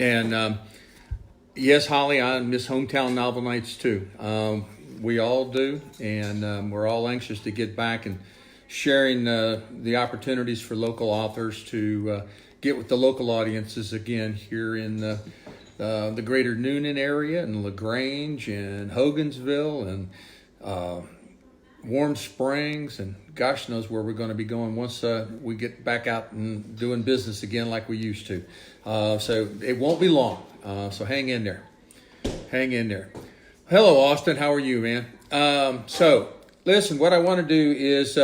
And yes, Holly, I miss hometown novel nights too. We all do, and we're all anxious to get back and sharing the opportunities for local authors to get with the local audiences again here in the greater Noonan area and LaGrange and Hogansville and Warm Springs, and gosh knows where we're going to be going once we get back out and doing business again like we used to. So it won't be long. So hang in there. Hang in there. Hello, Austin. How are you, man? So listen, what I want to do is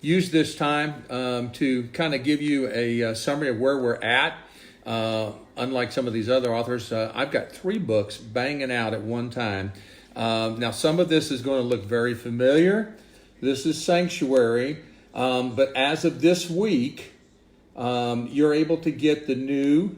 use this time to kind of give you a summary of where we're at. Unlike some of these other authors, I've got 3 books banging out at one time. Now, some of this is going to look very familiar. This is Sanctuary. But as of this week, you're able to get the new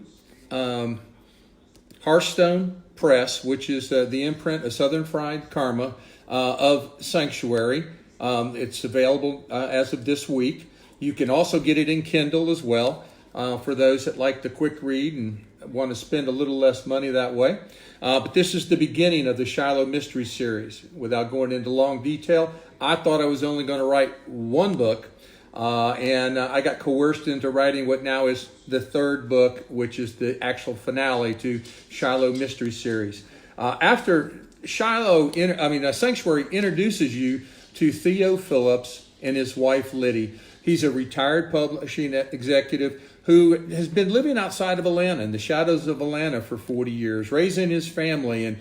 Hearthstone Press, which is the imprint of Southern Fried Karma of Sanctuary. It's available as of this week. You can also get it in Kindle as well for those that like the quick read and want to spend a little less money that way. But this is the beginning of the Shiloh Mystery series. Without going into long detail, I thought I was only going to write 1 book, and I got coerced into writing what now is the 3rd book, which is the actual finale to Shiloh Mystery series. After Sanctuary introduces you to Theo Phillips and his wife Liddy. He's a retired publishing executive who has been living outside of Atlanta, in the shadows of Atlanta, for 40 years, raising his family, and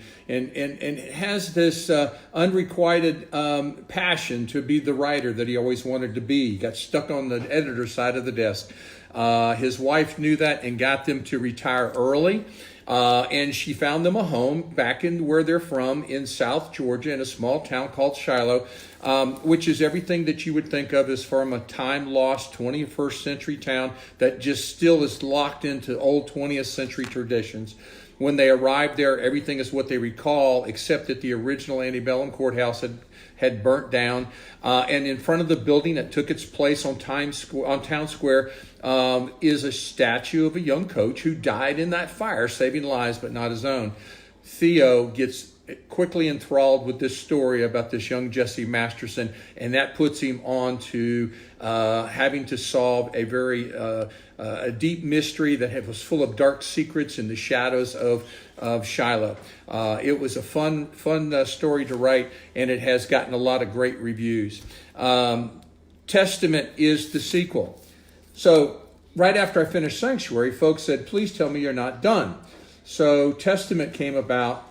has this unrequited passion to be the writer that he always wanted to be. He got stuck on the editor's side of the desk. His wife knew that and got them to retire early. And she found them a home back in where they're from in South Georgia in a small town called Shiloh, which is everything that you would think of as from a time-lost 21st century town that just still is locked into old 20th century traditions. When they arrived there, everything is what they recall, except that the original antebellum courthouse had burnt down. And in front of the building that took its place on Town Square is a statue of a young coach who died in that fire, saving lives but not his own. Theo gets quickly enthralled with this story about this young Jesse Masterson, and that puts him on to having to solve a very a deep mystery that was full of dark secrets in the shadows of Shiloh. It was a fun story to write, and it has gotten a lot of great reviews. Testament is the sequel. So right after I finished Sanctuary, folks said, please tell me you're not done. So Testament came about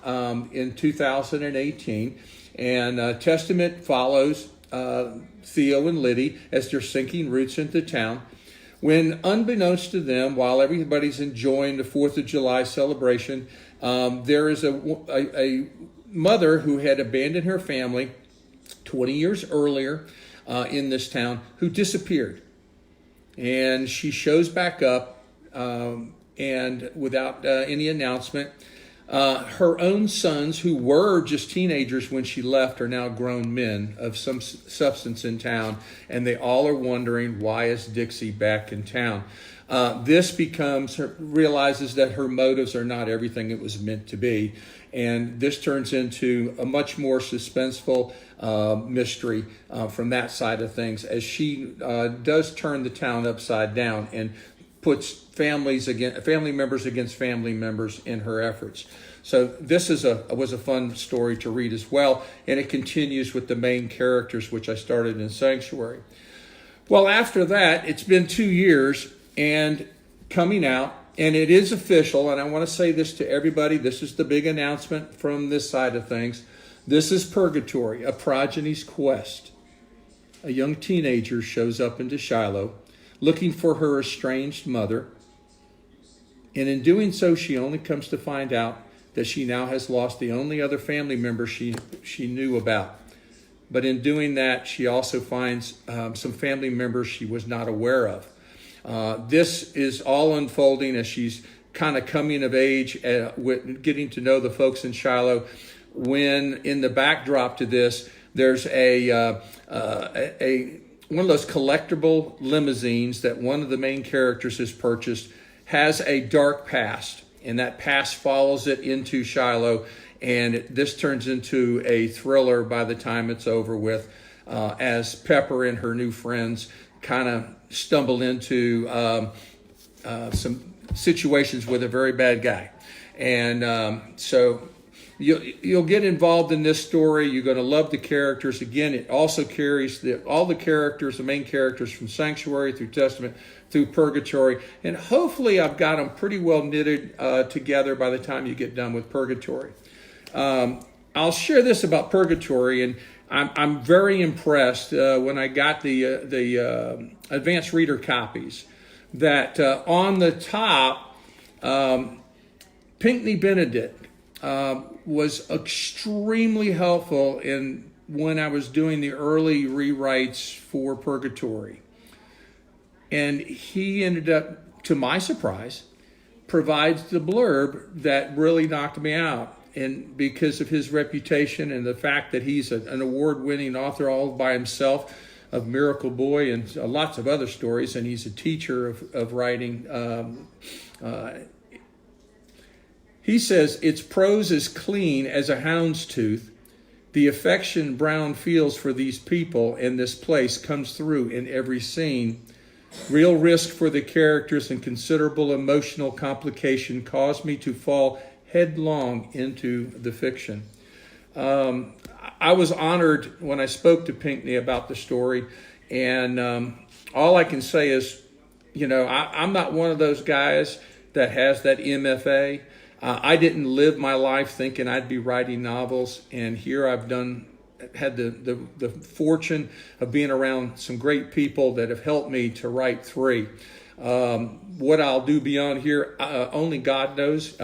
in 2018, and Testament follows Theo and Liddy as they're sinking roots into town, when unbeknownst to them, while everybody's enjoying the 4th of July celebration, there is a mother who had abandoned her family 20 years earlier in this town who disappeared. And she shows back up, and without any announcement, her own sons, who were just teenagers when she left, are now grown men of some substance in town, and they all are wondering, why is Dixie back in town? This realizes that her motives are not everything it was meant to be, and this turns into a much more suspenseful mystery from that side of things, as she does turn the town upside down and puts family members against family members in her efforts. So this was a fun story to read as well, and it continues with the main characters, which I started in Sanctuary. Well, after that, it's been 2 years and coming out, and it is official, and I want to say this to everybody. This is the big announcement from this side of things. This is Purgatory, a Progeny's quest. A young teenager shows up into Shiloh looking for her estranged mother, and in doing so, she only comes to find out that she now has lost the only other family member she knew about. But in doing that, she also finds some family members she was not aware of. This is all unfolding as she's kind of coming of age, with getting to know the folks in Shiloh, when in the backdrop to this, there's a one of those collectible limousines that one of the main characters has purchased, has a dark past. and that past follows it into Shiloh, and this turns into a thriller by the time it's over with, as Pepper and her new friends kind of stumble into some situations with a very bad guy. And so you'll get involved in this story. You're going to love the characters. Again, it also carries all the characters, the main characters from Sanctuary through Testament through Purgatory. And hopefully I've got them pretty well knitted together by the time you get done with Purgatory. I'll share this about Purgatory, and I'm very impressed when I got the advanced reader copies that on the top, Pinckney Benedict was extremely helpful when I was doing the early rewrites for Purgatory. And he ended up, to my surprise, provides the blurb that really knocked me out. And because of his reputation and the fact that he's an award-winning author all by himself of Miracle Boy and lots of other stories, and he's a teacher of writing. He says, its prose is clean as a hound's tooth. The affection Brown feels for these people and this place comes through in every scene. Real risk for the characters and considerable emotional complication caused me to fall headlong into the fiction. I was honored when I spoke to Pinckney about the story, and all I can say is, I'm not one of those guys that has that MFA. I didn't live my life thinking I'd be writing novels, and here I've had the fortune of being around some great people that have helped me to write 3. What I'll do beyond here, only God knows.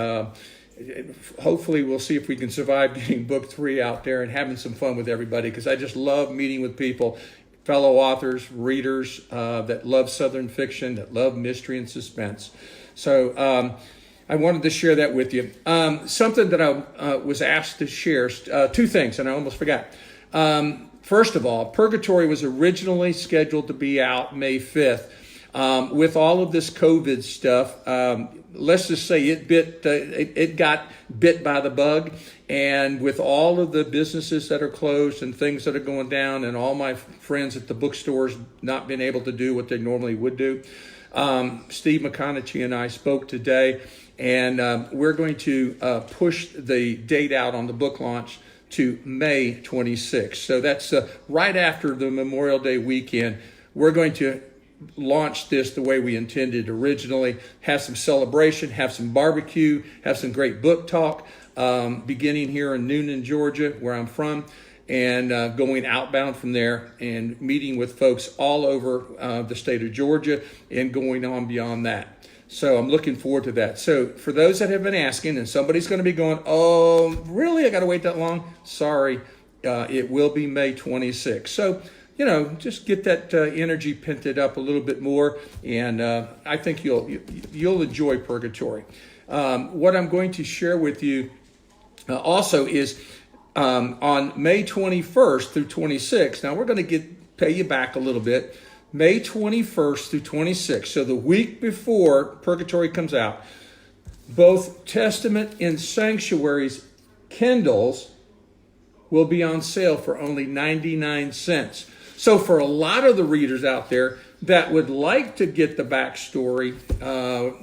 Hopefully we'll see if we can survive getting book 3 out there and having some fun with everybody, because I just love meeting with people, fellow authors, readers that love Southern fiction, that love mystery and suspense. So I wanted to share that with you. Something that I was asked to share, 2 things, and I almost forgot. First of all, Purgatory was originally scheduled to be out May 5th. With all of this COVID stuff, let's just say it got bit by the bug. And with all of the businesses that are closed and things that are going down, and all my friends at the bookstores not being able to do what they normally would do, Steve McConaughey and I spoke today, and we're going to push the date out on the book launch to May 26th. So that's right after the Memorial Day weekend. We're going to launch this the way we intended originally, have some celebration, have some barbecue, have some great book talk, beginning here in Noonan, Georgia, where I'm from, and going outbound from there and meeting with folks all over the state of Georgia and going on beyond that. So I'm looking forward to that. So for those that have been asking, and somebody's going to be going, oh, really? I got to wait that long? Sorry, it will be May 26th. So, just get that energy pinted up a little bit more, and I think you'll enjoy Purgatory. What I'm going to share with you also is on May 21st through 26th. Now we're going to pay you back a little bit. May 21st through 26th, so the week before Purgatory comes out, both Testament and Sanctuary's Kindles will be on sale for only 99 cents. So for a lot of the readers out there that would like to get the backstory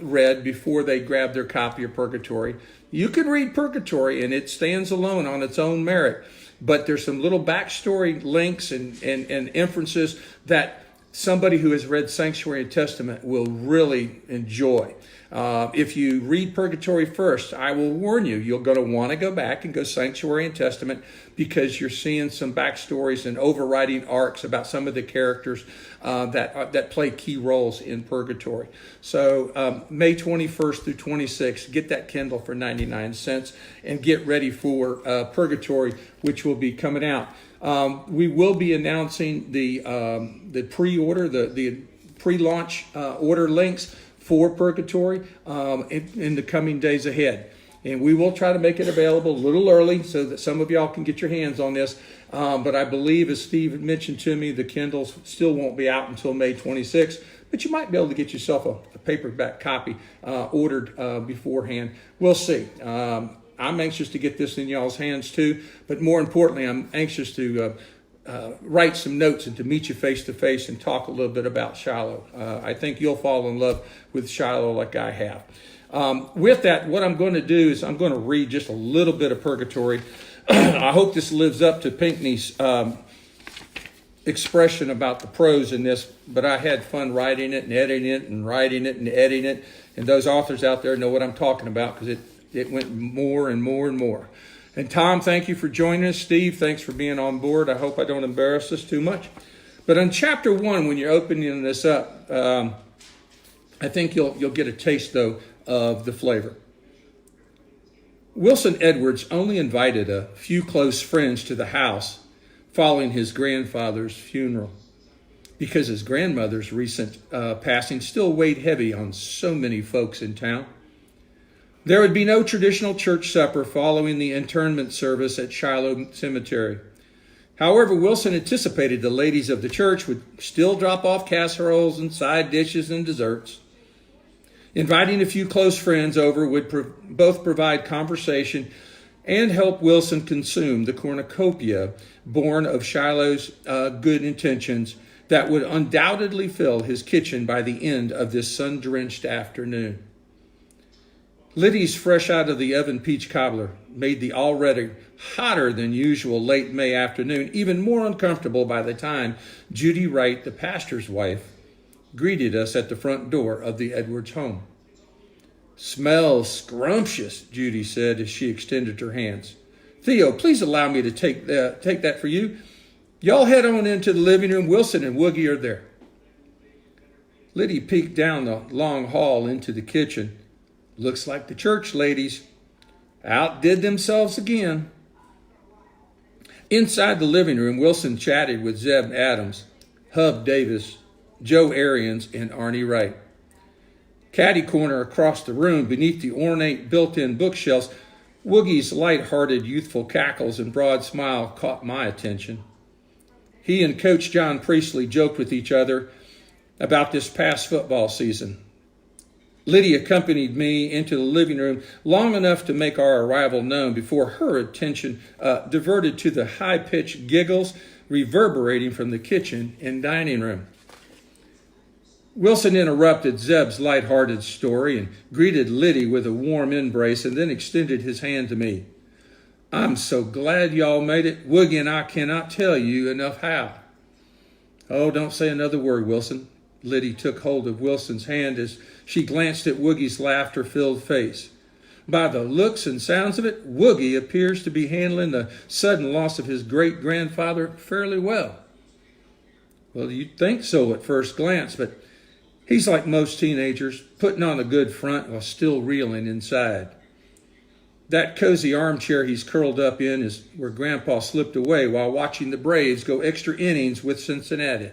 read before they grab their copy of Purgatory, you can read Purgatory and it stands alone on its own merit. But there's some little backstory links and inferences that somebody who has read Sanctuary and Testament will really enjoy. If you read Purgatory first, I will warn you, you're going to want to go back and go Sanctuary and Testament, because you're seeing some backstories and overriding arcs about some of the characters that play key roles in Purgatory. So May 21st through 26th, get that Kindle for 99 cents and get ready for Purgatory, which will be coming out. We will be announcing the pre-order, the pre-launch order links for Purgatory in the coming days ahead. And we will try to make it available a little early so that some of y'all can get your hands on this. But I believe, as Steve mentioned to me, the Kindles still won't be out until May 26th. but you might be able to get yourself a paperback copy ordered beforehand. We'll see. I'm anxious to get this in y'all's hands too, but more importantly, I'm anxious to write some notes and to meet you face to face and talk a little bit about Shiloh. I think you'll fall in love with Shiloh like I have. With that, what I'm going to do is I'm going to read just a little bit of Purgatory. I hope this lives up to Pinckney's expression about the prose in this, but I had fun writing it and editing it and writing it and editing it. And those authors out there know what I'm talking about because it went more and more and more. And Tom, thank you for joining us. Steve, thanks for being on board. I hope I don't embarrass us too much. But on chapter 1, when you're opening this up, I think you'll get a taste, though, of the flavor. Wilson Edwards only invited a few close friends to the house following his grandfather's funeral because his grandmother's recent passing still weighed heavy on so many folks in town. There would be no traditional church supper following the interment service at Shiloh Cemetery. However, Wilson anticipated the ladies of the church would still drop off casseroles and side dishes and desserts. Inviting a few close friends over would both provide conversation and help Wilson consume the cornucopia born of Shiloh's good intentions that would undoubtedly fill his kitchen by the end of this sun-drenched afternoon. Liddy's fresh out of the oven peach cobbler made the already hotter than usual late May afternoon even more uncomfortable by the time Judy Wright, the pastor's wife, greeted us at the front door of the Edwards home. "Smells scrumptious," Judy said as she extended her hands. "Theo, please allow me to take that for you. Y'all head on into the living room. Wilson and Woogie are there." Liddy peeked down the long hall into the kitchen. "Looks like the church ladies outdid themselves again." Inside the living room, Wilson chatted with Zeb Adams, Hub Davis, Joe Arians, and Arnie Wright. Caddy corner across the room, beneath the ornate built-in bookshelves, Woogie's light-hearted youthful cackles and broad smile caught my attention. He and Coach John Priestley joked with each other about this past football season. Liddy accompanied me into the living room long enough to make our arrival known before her attention diverted to the high-pitched giggles reverberating from the kitchen and dining room. Wilson interrupted Zeb's light-hearted story and greeted Liddy with a warm embrace and then extended his hand to me. "I'm so glad y'all made it. Woogie and I cannot tell you enough how." "Oh, don't say another word, Wilson." Liddy took hold of Wilson's hand as she glanced at Woogie's laughter-filled face. "By the looks and sounds of it, Woogie appears to be handling the sudden loss of his great-grandfather fairly well." "Well, you'd think so at first glance, but he's like most teenagers, putting on a good front while still reeling inside. That cozy armchair he's curled up in is where Grandpa slipped away while watching the Braves go extra innings with Cincinnati.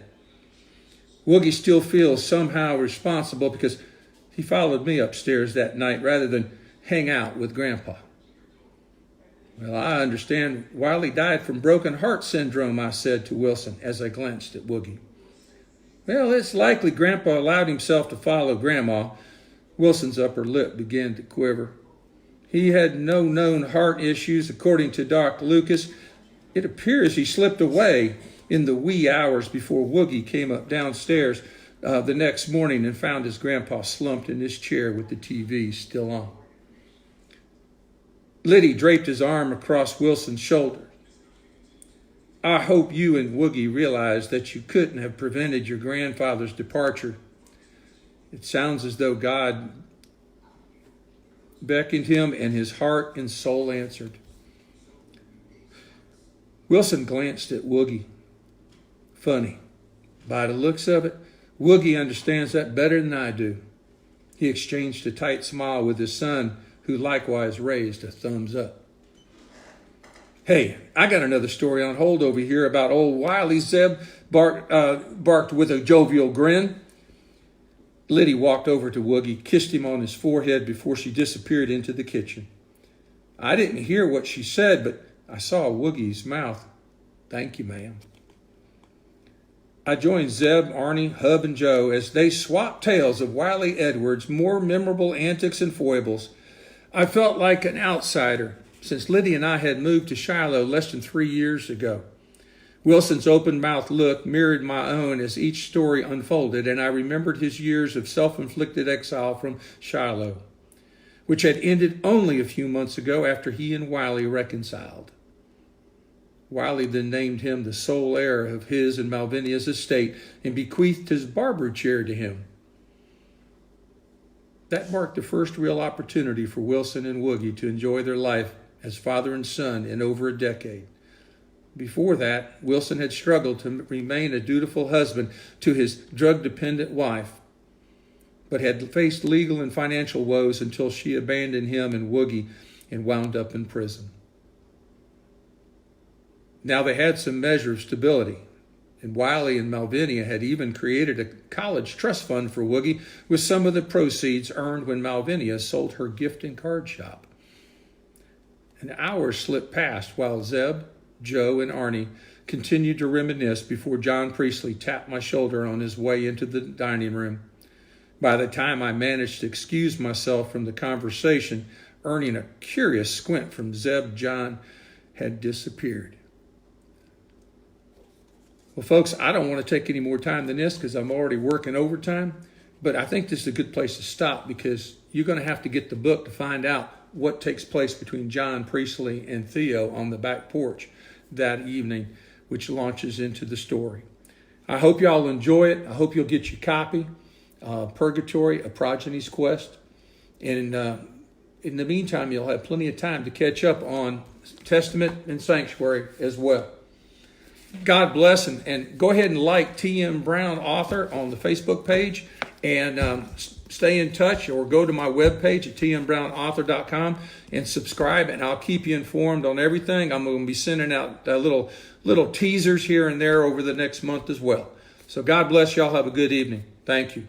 Woogie still feels somehow responsible because he followed me upstairs that night rather than hang out with Grandpa." "Well, I understand Wiley died from broken heart syndrome," I said to Wilson as I glanced at Woogie. "Well, it's likely Grandpa allowed himself to follow Grandma." Wilson's upper lip began to quiver. "He had no known heart issues, according to Doc Lucas. It appears he slipped away in the wee hours before Woogie came up downstairs the next morning and found his grandpa slumped in his chair with the TV still on." Liddy draped his arm across Wilson's shoulder. "I hope you and Woogie realize that you couldn't have prevented your grandfather's departure. It sounds as though God beckoned him and his heart and soul answered." Wilson glanced at Woogie. "Funny. By the looks of it, Woogie understands that better than I do." He exchanged a tight smile with his son, who likewise raised a thumbs up. "Hey, I got another story on hold over here about old Wiley," Zeb barked with a jovial grin. Liddy walked over to Woogie, kissed him on his forehead before she disappeared into the kitchen. I didn't hear what she said, but I saw Woogie's mouth. "Thank you, ma'am." I joined Zeb, Arnie, Hub, and Joe as they swapped tales of Wiley Edwards' more memorable antics and foibles. I felt like an outsider since Lydia and I had moved to Shiloh less than 3 years ago. Wilson's open-mouthed look mirrored my own as each story unfolded, and I remembered his years of self-inflicted exile from Shiloh, which had ended only a few months ago after he and Wiley reconciled. Wiley then named him the sole heir of his and Malvinia's estate and bequeathed his barber chair to him. That marked the first real opportunity for Wilson and Woogie to enjoy their life as father and son in over a decade. Before that, Wilson had struggled to remain a dutiful husband to his drug-dependent wife, but had faced legal and financial woes until she abandoned him and Woogie and wound up in prison. Now they had some measure of stability, and Wiley and Malvinia had even created a college trust fund for Woogie with some of the proceeds earned when Malvinia sold her gift and card shop. An hour slipped past while Zeb, Joe, and Arnie continued to reminisce before John Priestley tapped my shoulder on his way into the dining room. By the time I managed to excuse myself from the conversation, earning a curious squint from Zeb, John had disappeared. Well, folks, I don't want to take any more time than this because I'm already working overtime, but I think this is a good place to stop because you're going to have to get the book to find out what takes place between John Priestley and Theo on the back porch that evening, which launches into the story. I hope y'all enjoy it. I hope you'll get your copy, Purgatory, A Progeny's Quest. And in the meantime, you'll have plenty of time to catch up on Testament and Sanctuary as well. God bless, and go ahead and like T.M. Brown Author on the Facebook page, and stay in touch, or go to my webpage at tmbrownauthor.com and subscribe, and I'll keep you informed on everything. I'm going to be sending out little teasers here and there over the next month as well. So God bless y'all. Have a good evening. Thank you.